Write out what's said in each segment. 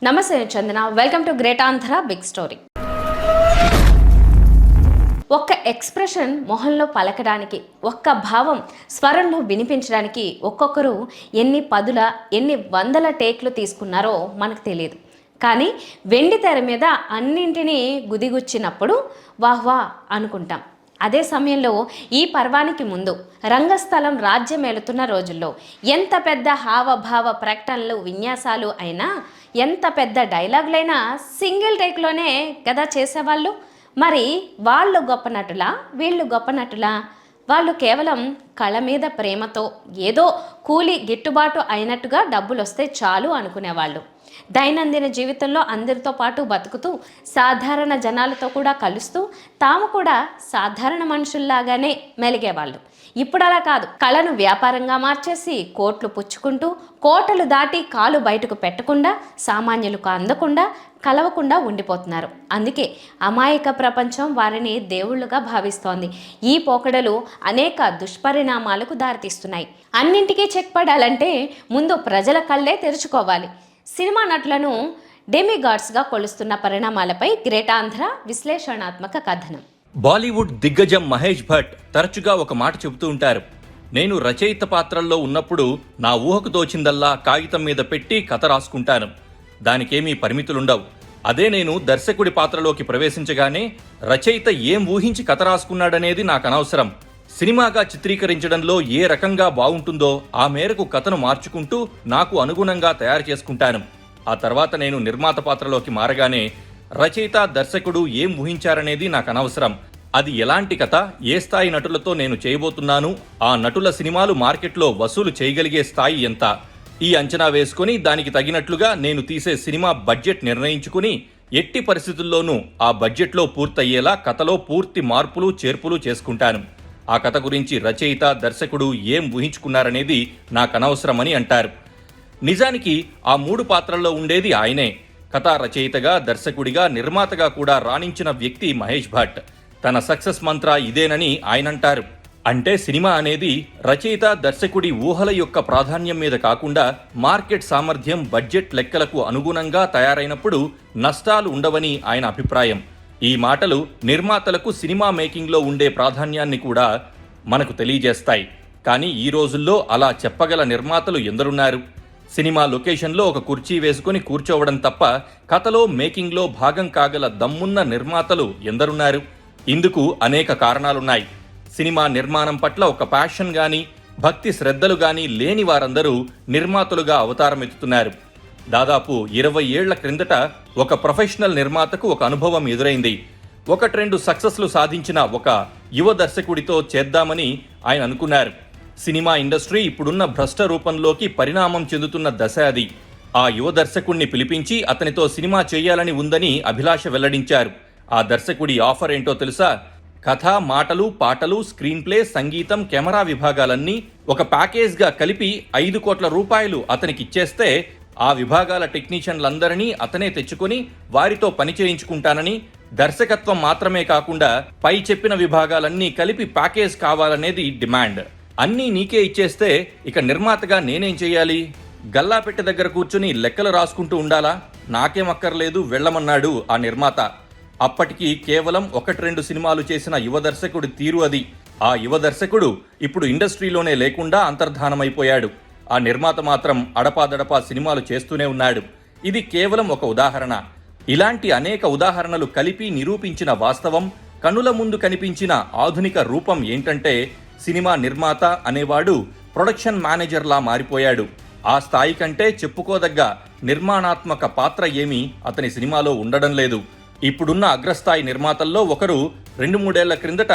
నమస్తే Chandana, welcome to great Andhra big story. ఒక్క expression మొహంలో పలకడానికి, ఒక్క భావం స్వరంలో వినిపించడానికి ఒక్కొక్కరు ఎన్ని పదుల ఎన్ని వందల టేక్లు తీసుకున్నారో మనకు తెలియదు. కానీ వెండి తెర మీద అన్నింటినీ గుదిగుచ్చినప్పుడు వాహ్ వాహ్ అనుకుంటాం. అదే సమయంలో ఈ పర్వానికి ముందు రంగస్థలం రాజ్యమేలుతున్న రోజుల్లో ఎంత పెద్ద హావభావ ప్రకటనలు విన్యాసాలు అయినా, ఎంత పెద్ద డైలాగులైనా సింగిల్ టేక్లోనే కదా చేసేవాళ్ళు. మరి వాళ్ళు గొప్ప నటులా, వీళ్ళు గొప్ప నటులా? వాళ్ళు కేవలం కళ మీద ప్రేమతో ఏదో కూలి గిట్టుబాటు అయినట్టుగా డబ్బులు వస్తే చాలు అనుకునేవాళ్ళు. దైనందిన జీవితంలో అందరితో పాటు బతుకుతూ సాధారణ జనాలతో కూడా కలుస్తూ తాము కూడా సాధారణ మనుషుల్లాగానే మెలిగేవాళ్ళు. ఇప్పుడు అలా కాదు. కళను వ్యాపారంగా మార్చేసి కోట్లు పుచ్చుకుంటూ కోటలు దాటి కాలు బయటకు పెట్టకుండా, సామాన్యులకు అందకుండా, కలవకుండా ఉండిపోతున్నారు. అందుకే అమాయక ప్రపంచం వారిని దేవుళ్ళుగా భావిస్తోంది. ఈ పోకడలు అనేక దుష్పరిణామాలకు దారితీస్తున్నాయి. అన్నింటికీ చెక్ పడాలంటే ముందు ప్రజల కళ్ళే తెరుచుకోవాలి. సినిమా నటులను డెమిగాడ్స్గా కొలుస్తున్న పరిణామాలపై గ్రేట్ ఆంధ్ర విశ్లేషణాత్మక కథనం. బాలీవుడ్ దిగ్గజం మహేష్ భట్ తరచుగా ఒక మాట చెబుతూ ఉంటారు. నేను రచయిత పాత్రల్లో ఉన్నప్పుడు నా ఊహకు తోచిందల్లా కాగితం మీద పెట్టి కథ రాసుకుంటాను. దానికేమీ పరిమితులుండవు. అదే నేను దర్శకుడి పాత్రలోకి ప్రవేశించగానే రచయిత ఏం ఊహించి కథ రాసుకున్నాడనేది నాకు అనవసరం. సినిమాగా చిత్రీకరించడంలో ఏ రకంగా బాగుంటుందో ఆ మేరకు కథను మార్చుకుంటూ నాకు అనుగుణంగా తయారు చేసుకుంటాను. ఆ తర్వాత నేను నిర్మాత పాత్రలోకి మారగానే రచయిత దర్శకుడు ఏం ఊహించారనేది నాకు అనవసరం. అది ఎలాంటి కథ, ఏ స్థాయి నటులతో నేను చేయబోతున్నాను, ఆ నటుల సినిమాలు మార్కెట్లో వసూలు చేయగలిగే స్థాయి ఎంత, ఈ అంచనా వేసుకుని దానికి తగినట్లుగా నేను తీసే సినిమా బడ్జెట్ నిర్ణయించుకుని ఎట్టి పరిస్థితుల్లోనూ ఆ బడ్జెట్లో పూర్తయ్యేలా కథలో పూర్తి మార్పులు చేర్పులు చేసుకుంటాను. ఆ కథ గురించి రచయిత దర్శకుడు ఏం ఊహించుకున్నారనేది నాకు అనవసరమని అంటారు. నిజానికి ఆ మూడు పాత్రల్లో ఉండేది ఆయనే. కథా రచయితగా, దర్శకుడిగా, నిర్మాతగా కూడా రాణించిన వ్యక్తి మహేష్ భట్. తన సక్సెస్ మంత్ర ఇదేనని ఆయన అంటారు. అంటే సినిమా అనేది రచయిత దర్శకుడి ఊహల యొక్క ప్రాధాన్యం మీద కాకుండా మార్కెట్ సామర్థ్యం, బడ్జెట్ లెక్కలకు అనుగుణంగా తయారైనప్పుడు నష్టాలు ఉండవని ఆయన అభిప్రాయం. ఈ మాటలు నిర్మాతలకు సినిమా మేకింగ్లో ఉండే ప్రాధాన్యాన్ని కూడా మనకు తెలియజేస్తాయి. కానీ ఈ రోజుల్లో అలా చెప్పగల నిర్మాతలు ఎందరున్నారు? సినిమా లొకేషన్లో ఒక కుర్చీ వేసుకుని కూర్చోవడం తప్ప కథలో మేకింగ్లో భాగం కాగల దమ్మున్న నిర్మాతలు ఎందరున్నారు? ఇందుకు అనేక కారణాలున్నాయి. సినిమా నిర్మాణం పట్ల ఒక ప్యాషన్ గాని, భక్తి శ్రద్ధలు గాని లేని వారందరూ నిర్మాతలుగా అవతారమెత్తుతున్నారు. దాదాపు 20 ఏళ్ల క్రిందట ఒక ప్రొఫెషనల్ నిర్మాతకు ఒక అనుభవం ఎదురైంది. 1-2 సక్సెస్లు సాధించిన ఒక యువ దర్శకుడితో చేద్దామని ఆయన అనుకున్నారు. సినిమా ఇండస్ట్రీ ఇప్పుడున్న భ్రష్ట రూపంలోకి పరిణామం చెందుతున్న దశ అది. ఆ యువ దర్శకుడిని పిలిపించి అతనితో సినిమా చేయాలని ఉందని అభిలాష వెల్లడించారు. ఆ దర్శకుడి ఆఫర్ ఏంటో తెలుసా? కథ, మాటలు, పాటలు, స్క్రీన్ ప్లే, సంగీతం, కెమెరా విభాగాలన్నీ ఒక ప్యాకేజ్గా కలిపి 5 కోట్ల రూపాయలు అతనికి ఇచ్చేస్తే ఆ విభాగాల టెక్నీషియన్లందరినీ అతనే తెచ్చుకొని వారితో పని చేయించుకుంటానని, దర్శకత్వం మాత్రమే కాకుండా పై చెప్పిన విభాగాలన్నీ కలిపి ప్యాకేజ్ కావాలనేది డిమాండ్. అన్నీ నీకే ఇచ్చేస్తే ఇక నిర్మాతగా నేనేం చేయాలి? గల్లాపెట్టె దగ్గర కూర్చుని లెక్కలు రాసుకుంటూ ఉండాలా? నాకేం అక్కర్లేదు, వెళ్ళమన్నాడు ఆ నిర్మాత. అప్పటికి కేవలం 1-2 సినిమాలు చేసిన యువ దర్శకుడి తీరు అది. ఆ యువ దర్శకుడు ఇప్పుడు ఇండస్ట్రీలోనే లేకుండా అంతర్ధానమైపోయాడు. ఆ నిర్మాత మాత్రం అడపాదడపా సినిమాలు చేస్తూనే ఉన్నాడు. ఇది కేవలం ఒక ఉదాహరణ. ఇలాంటి అనేక ఉదాహరణలు కలిపి నిరూపించిన వాస్తవం, కనుల ముందు కనిపించిన ఆధునిక రూపం ఏంటంటే సినిమా నిర్మాత అనేవాడు ప్రొడక్షన్ మేనేజర్లా మారిపోయాడు. ఆ స్థాయి కంటే చెప్పుకోదగ్గ నిర్మాణాత్మక పాత్ర ఏమీ అతని సినిమాలో ఉండడం లేదు. ఇప్పుడున్న అగ్రస్థాయి నిర్మాతల్లో ఒకరు 2-3 ఏళ్ల క్రిందట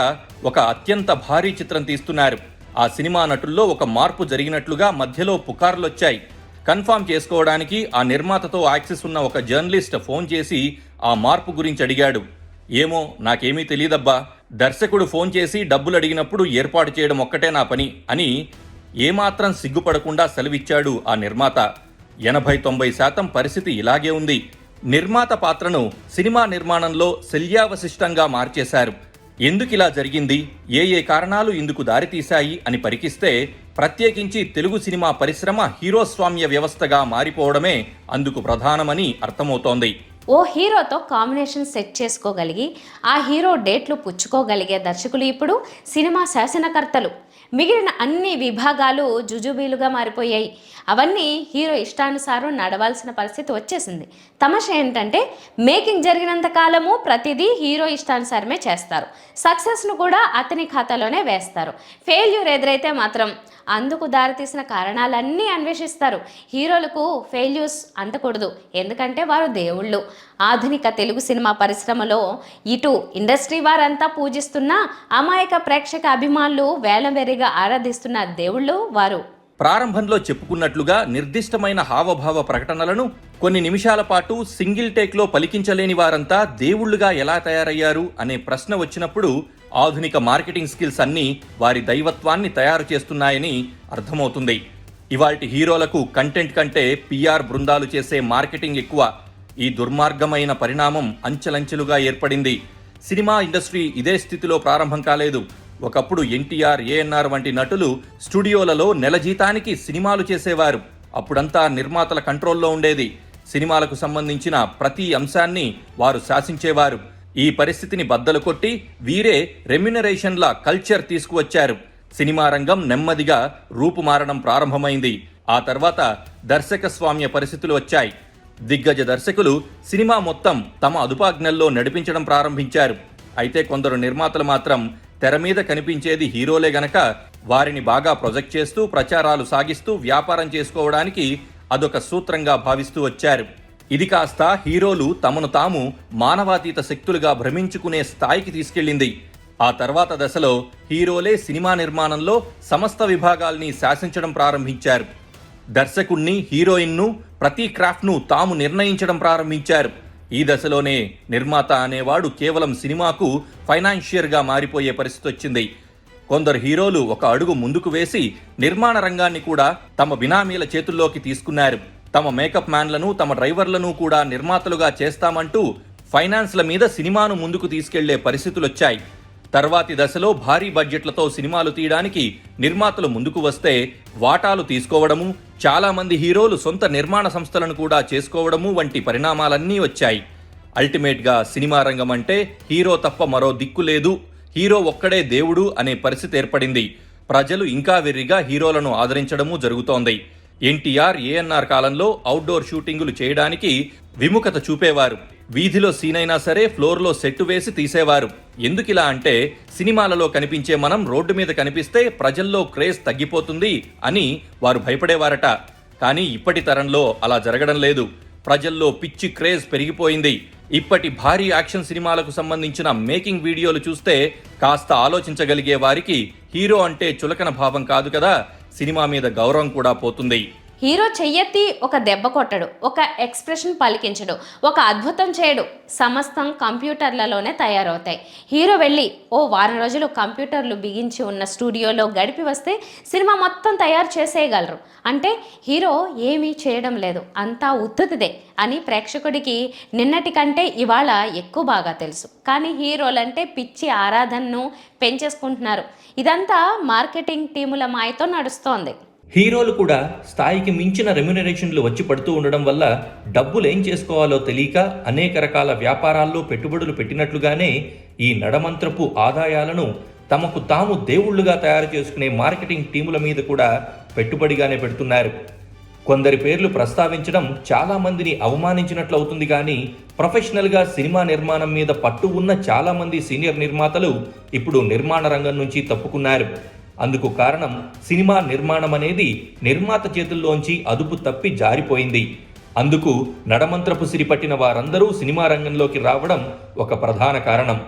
ఒక అత్యంత భారీ చిత్రం తీస్తున్నారు. ఆ సినిమా నటుల్లో ఒక మార్పు జరిగినట్లుగా మధ్యలో పుకార్లొచ్చాయి. కన్ఫర్మ్ చేసుకోవడానికి ఆ నిర్మాతతో యాక్సెస్ ఉన్న ఒక జర్నలిస్ట్ ఫోన్ చేసి ఆ మార్పు గురించి అడిగాడు. ఏమో నాకేమీ తెలియదబ్బా, దర్శకుడు ఫోన్ చేసి డబ్బులు అడిగినప్పుడు ఏర్పాటు చేయడం ఒక్కటే నా పని అని ఏమాత్రం సిగ్గుపడకుండా సెలవిచ్చాడు ఆ నిర్మాత. 80-90% పరిస్థితి ఇలాగే ఉంది. నిర్మాత పాత్రను సినిమా నిర్మాణంలో శల్యావశిష్టంగా మార్చేశారు. ఎందుకు ఇలా జరిగింది, ఏ ఏ కారణాలు ఇందుకు దారితీశాయి అని పరికిస్తే ప్రత్యేకించి తెలుగు సినిమా పరిశ్రమ హీరోస్వామ్య వ్యవస్థగా మారిపోవడమే అందుకు ప్రధానమని అర్థమవుతోంది. ఓ హీరోతో కాంబినేషన్ సెట్ చేసుకోగలిగి ఆ హీరో డేట్లు పుచ్చుకోగలిగే దర్శకులు ఇప్పుడు సినిమా శాసనకర్తలు. మిగిలిన అన్ని విభాగాలు జుజుబీలుగా మారిపోయాయి. అవన్నీ హీరో ఇష్టానుసారం నడవాల్సిన పరిస్థితి వచ్చేసింది. తమాషా ఏంటంటే మేకింగ్ జరిగినంత కాలము ప్రతిదీ హీరో ఇష్టానుసారమే చేస్తారు. సక్సెస్ను కూడా అతని ఖాతాలోనే వేస్తారు. ఫెయిల్యూర్ ఎదురైతే మాత్రం అందుకు దారితీసిన కారణాలన్నీ అన్వేషిస్తారు. హీరోలకు ఫెయిల్యూర్స్ అంటకూడదు, ఎందుకంటే వారు దేవుళ్ళు. ఆధునిక తెలుగు సినిమా పరిశ్రమలో ఇటు ఇండస్ట్రీ వారంతా పూజిస్తున్న అమాయక ప్రేక్షక అభిమానులు వేలంవెరిగా ఆరాధిస్తున్న దేవుళ్ళు వారు. ప్రారంభంలో చెప్పుకున్నట్లుగా నిర్దిష్టమైన హావభావ ప్రకటనలను కొన్ని నిమిషాల పాటు సింగిల్ టేక్లో పలికించలేని వారంతా దేవుళ్లుగా ఎలా తయారయ్యారు అనే ప్రశ్న వచ్చినప్పుడు ఆధునిక మార్కెటింగ్ స్కిల్స్ అన్నీ వారి దైవత్వాన్ని తయారు చేస్తున్నాయని అర్థమవుతుంది. ఇవాల్టి హీరోలకు కంటెంట్ కంటే పిఆర్ బృందాలు చేసే మార్కెటింగ్ ఎక్కువ. ఈ దుర్మార్గమైన పరిణామం అంచెలంచెలుగా ఏర్పడింది. సినిమా ఇండస్ట్రీ ఇదే స్థితిలో ప్రారంభం కాలేదు. ఒకప్పుడు ఎన్టీఆర్, ఏఎన్ఆర్ వంటి నటులు స్టూడియోలలో నెల జీతానికి సినిమాలు చేసేవారు. అప్పుడంతా నిర్మాతల కంట్రోల్లో ఉండేది. సినిమాలకు సంబంధించిన ప్రతి అంశాన్ని వారు శాసించేవారు. ఈ పరిస్థితిని బద్దలు కొట్టి వీరే రెమ్యునరేషన్ల కల్చర్ తీసుకువచ్చారు. సినిమా రంగం నెమ్మదిగా రూపుమారడం ప్రారంభమైంది. ఆ తర్వాత దర్శక స్వామ్య పరిస్థితులు వచ్చాయి. దిగ్గజ దర్శకులు సినిమా మొత్తం తమ అదుపాజ్ఞల్లో నడిపించడం ప్రారంభించారు. అయితే కొందరు నిర్మాతలు మాత్రం తెర మీద కనిపించేది హీరోలే గనక వారిని బాగా ప్రొజెక్ట్ చేస్తూ ప్రచారాలు సాగిస్తూ వ్యాపారం చేసుకోవడానికి అదొక సూత్రంగా భావిస్తూ వచ్చారు. ఇది కాస్త హీరోలు తమను తాము మానవాతీత శక్తులుగా భ్రమించుకునే స్థాయికి తీసుకెళ్లింది. ఆ తర్వాత దశలో హీరోలే సినిమా నిర్మాణంలో సమస్త విభాగాల్ని శాసించడం ప్రారంభించారు. దర్శకుణ్ణి, హీరోయిన్ను, ప్రతి క్రాఫ్ట్ను తాము నిర్ణయించడం ప్రారంభించారు. ఈ దశలోనే నిర్మాత అనేవాడు కేవలం సినిమాకు ఫైనాన్షియర్గా మారిపోయే పరిస్థితి వచ్చింది. కొందరు హీరోలు ఒక అడుగు ముందుకు వేసి నిర్మాణ రంగాన్ని కూడా తమ బినామీల చేతుల్లోకి తీసుకున్నారు. తమ మేకప్ మ్యాన్లను, తమ డ్రైవర్లను కూడా నిర్మాతలుగా చేస్తామంటూ ఫైనాన్స్ల మీద సినిమాను ముందుకు తీసుకెళ్లే పరిస్థితులొచ్చాయి. తర్వాతి దశలో భారీ బడ్జెట్లతో సినిమాలు తీయడానికి నిర్మాతలు ముందుకు వస్తే వాటాలు తీసుకోవడము, చాలా మంది హీరోలు సొంత నిర్మాణ సంస్థలను కూడా చేసుకోవడము వంటి పరిణామాలన్నీ వచ్చాయి. అల్టిమేట్గా సినిమా రంగం అంటే హీరో తప్ప మరో దిక్కు లేదు, హీరో ఒక్కడే దేవుడు అనే పరిస్థితి ఏర్పడింది. ప్రజలు ఇంకా వెర్రిగా హీరోలను ఆదరించడము జరుగుతోంది. ఎన్టీఆర్, ఏఎన్ఆర్ కాలంలో అవుట్డోర్ షూటింగులు చేయడానికి విముఖత చూపేవారు. వీధిలో సీన్ అయినా సరే ఫ్లోర్లో సెట్టు వేసి తీసేవారు. ఎందుకిలా అంటే సినిమాలలో కనిపించే మనం రోడ్డు మీద కనిపిస్తే ప్రజల్లో క్రేజ్ తగ్గిపోతుంది అని వారు భయపడేవారట. కానీ ఇప్పటి తరంలో అలా జరగడం లేదు. ప్రజల్లో పిచ్చి క్రేజ్ పెరిగిపోయింది. ఇప్పటి భారీ యాక్షన్ సినిమాలకు సంబంధించిన మేకింగ్ వీడియోలు చూస్తే కాస్త ఆలోచించగలిగే వారికి హీరో అంటే చులకన భావం కాదు కదా, సినిమా మీద గౌరవం కూడా పోతుంది. హీరో చెయ్యెత్తి ఒక దెబ్బ కొట్టడు, ఒక ఎక్స్ప్రెషన్ పలికించడు, ఒక అద్భుతం చేయడు. సమస్తం కంప్యూటర్లలోనే తయారవుతాయి. హీరో వెళ్ళి ఓ వారం రోజులు కంప్యూటర్లు బిగించి ఉన్న స్టూడియోలో గడిపి వస్తే సినిమా మొత్తం తయారు చేసేయగలరు. అంటే హీరో ఏమీ చేయడం లేదు, అంతా ఉత్తుతిదే అని ప్రేక్షకుడికి నిన్నటి కంటే ఇవాళ ఎక్కువ బాగా తెలుసు. కానీ హీరోలంటే పిచ్చి ఆరాధనను పెంచేసుకుంటున్నారు. ఇదంతా మార్కెటింగ్ టీముల మాయతో నడుస్తోంది. హీరోలు కూడా స్థాయికి మించిన రెమ్యునరేషన్లు వచ్చి పడుతూ ఉండడం వల్ల డబ్బులు ఏం చేసుకోవాలో తెలియక అనేక రకాల వ్యాపారాల్లో పెట్టుబడులు పెట్టినట్లుగానే ఈ నడమంత్రపు ఆదాయాలను తమకు తాము దేవుళ్లుగా తయారు చేసుకునే మార్కెటింగ్ టీముల మీద కూడా పెట్టుబడిగానే పెడుతున్నారు. కొందరి పేర్లు ప్రస్తావించడం చాలా మందిని అవమానించినట్లు అవుతుంది. కానీ ప్రొఫెషనల్గా సినిమా నిర్మాణం మీద పట్టు ఉన్న చాలా మంది సీనియర్ నిర్మాతలు ఇప్పుడు నిర్మాణ రంగం నుంచి తప్పుకున్నారు. అందుకు కారణం సినిమా నిర్మాణం అనేది నిర్మాత చేతుల్లోంచి అదుపు తప్పి జారిపోయింది. అందుకు నడమంత్రపు సిరిపట్టిన వారందరూ సినిమా రంగంలోకి రావడం ఒక ప్రధాన కారణం.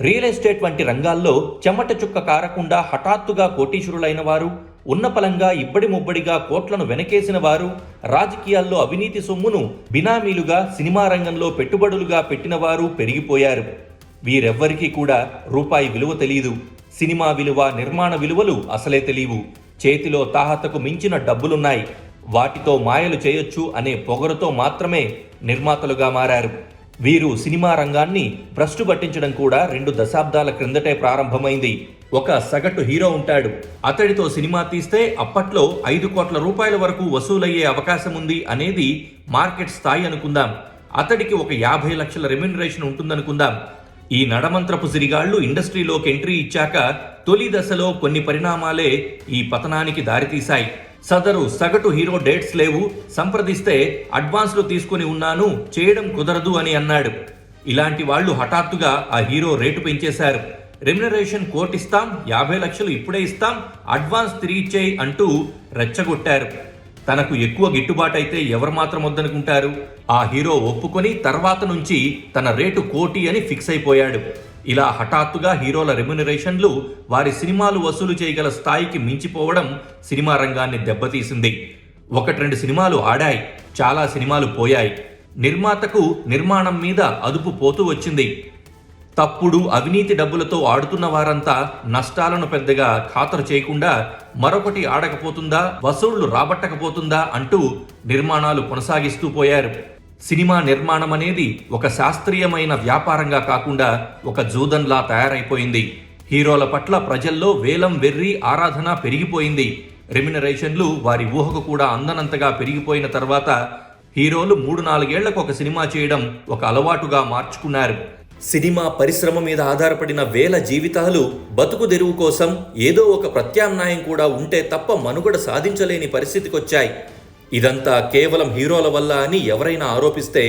రియల్ ఎస్టేట్ వంటి రంగాల్లో చెమట చుక్క కారకుండా హఠాత్తుగా కోటీశ్వరులైన వారు, ఉన్నపలంగా ఇబ్బడి ముబ్బడిగా కోట్లను వెనకేసిన వారు, రాజకీయాల్లో అవినీతి సొమ్మును బినామీలుగా సినిమా రంగంలో పెట్టుబడులుగా పెట్టిన వారు పెరిగిపోయారు. వీరెవ్వరికీ కూడా రూపాయి విలువ తెలియదు. సినిమా విలువ, నిర్మాణ విలువలు అసలే తెలియవు. చేతిలో తాహతకు మించిన డబ్బులున్నాయి, వాటితో మాయలు చేయొచ్చు అనే పొగరుతో మాత్రమే నిర్మాతలుగా మారారు. వీరు సినిమా రంగాన్ని భ్రష్టు పట్టించడం కూడా 2 దశాబ్దాల క్రిందటే ప్రారంభమైంది. ఒక సగటు హీరో ఉంటాడు. అతడితో సినిమా తీస్తే అప్పట్లో 5 కోట్ల రూపాయల వరకు వసూలయ్యే అవకాశం ఉంది అనేది మార్కెట్ స్థాయి అనుకుందాం. అతడికి ఒక 50 లక్షల రెమ్యునరేషన్ ఉంటుందనుకుందాం. ఈ నడమంత్రపు సిరిగాళ్లు ఇండస్ట్రీలోకి ఎంట్రీ ఇచ్చాక తొలి దశలో కొన్ని పరిణామాలే ఈ పతనానికి దారితీశాయి. సదరు సగటు హీరో డేట్స్ లేవు, సంప్రదిస్తే అడ్వాన్స్లు తీసుకుని ఉన్నాను, చేయడం కుదరదు అని అన్నాడు. ఇలాంటి వాళ్ళు హఠాత్తుగా ఆ హీరో రేటు పెంచేశారు. రెమ్యునరేషన్ కోటిస్తాం, 50 లక్షలు ఇప్పుడే ఇస్తాం, అడ్వాన్స్ తిరిగిచ్చేయి అంటూ రెచ్చగొట్టారు. తనకు ఎక్కువ గిట్టుబాటు అయితే ఎవరు మాత్రం వద్దనుకుంటారు. ఆ హీరో ఒప్పుకొని తర్వాత నుంచి తన రేటు 1 కోటి అని ఫిక్స్ అయిపోయాడు. ఇలా హఠాత్తుగా హీరోల రెమ్యునరేషన్లు వారి సినిమాలు వసూలు చేయగల స్థాయికి మించిపోవడం సినిమా రంగాన్ని దెబ్బతీసింది. 1-2 సినిమాలు ఆడాయి, చాలా సినిమాలు పోయాయి. నిర్మాతకు నిర్మాణం మీద అదుపు పోతూ వచ్చింది. తప్పుడు అవినీతి డబ్బులతో ఆడుతున్న వారంతా నష్టాలను పెద్దగా ఖాతరు చేయకుండా మరొకటి ఆడకపోతుందా, వసూళ్లు రాబట్టకపోతుందా అంటూ నిర్మాణాలు కొనసాగిస్తూ పోయారు. సినిమా నిర్మాణం అనేది ఒక శాస్త్రీయమైన వ్యాపారంగా కాకుండా ఒక జూదంలా తయారైపోయింది. హీరోల పట్ల ప్రజల్లో వేలం వెర్రి ఆరాధన పెరిగిపోయింది. రెమ్యునరేషన్లు వారి ఊహకు కూడా అందనంతగా పెరిగిపోయిన తర్వాత హీరోలు 3-4 ఏళ్లకు ఒక సినిమా చేయడం ఒక అలవాటుగా మార్చుకున్నారు. సినిమా పరిశ్రమ మీద ఆధారపడిన వేల జీవితాలు బతుకు తెరువు కోసం ఏదో ఒక ప్రత్యామ్నాయం కూడా ఉంటే తప్ప మనుగడ సాధించలేని పరిస్థితికొచ్చాయి. ఇదంతా కేవలం హీరోల వల్ల అని ఎవరైనా ఆరోపిస్తే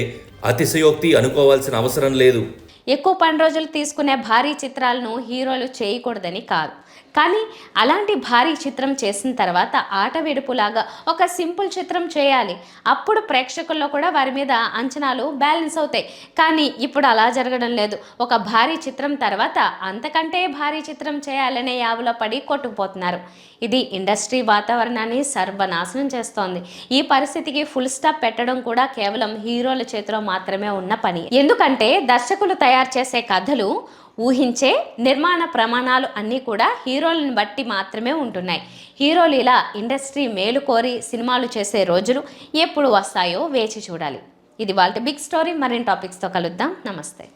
అతిశయోక్తి అనుకోవాల్సిన అవసరం లేదు. ఎక్కువ పని రోజులు తీసుకునే భారీ చిత్రాలను హీరోలు చేయకూడదని కాదు, కానీ అలాంటి భారీ చిత్రం చేసిన తర్వాత ఆట విడుపులాగా ఒక సింపుల్ చిత్రం చేయాలి. అప్పుడు ప్రేక్షకుల్లో కూడా వారి మీద అంచనాలు బ్యాలెన్స్ అవుతాయి. కానీ ఇప్పుడు అలా జరగడం లేదు. ఒక భారీ చిత్రం తర్వాత అంతకంటే భారీ చిత్రం చేయాలనే యావలో పడి కొట్టుకుపోతున్నారు. ఇది ఇండస్ట్రీ వాతావరణాన్ని సర్వనాశనం చేస్తోంది. ఈ పరిస్థితికి ఫుల్ స్టాప్ పెట్టడం కూడా కేవలం హీరోల చేతిలో మాత్రమే ఉన్న పని. ఎందుకంటే దర్శకులు తయారు చేసే కథలు, ఊహించే నిర్మాణ ప్రమాణాలు అన్నీ కూడా హీరోలను బట్టి మాత్రమే ఉంటున్నాయి. హీరోలు ఇలా ఇండస్ట్రీ మేలు కోరి సినిమాలు చేసే రోజులు ఎప్పుడు వస్తాయో వేచి చూడాలి. ఇది వాళ్ళ బిగ్ స్టోరీ. మరిన్ని టాపిక్స్తో కలుద్దాం. నమస్తే.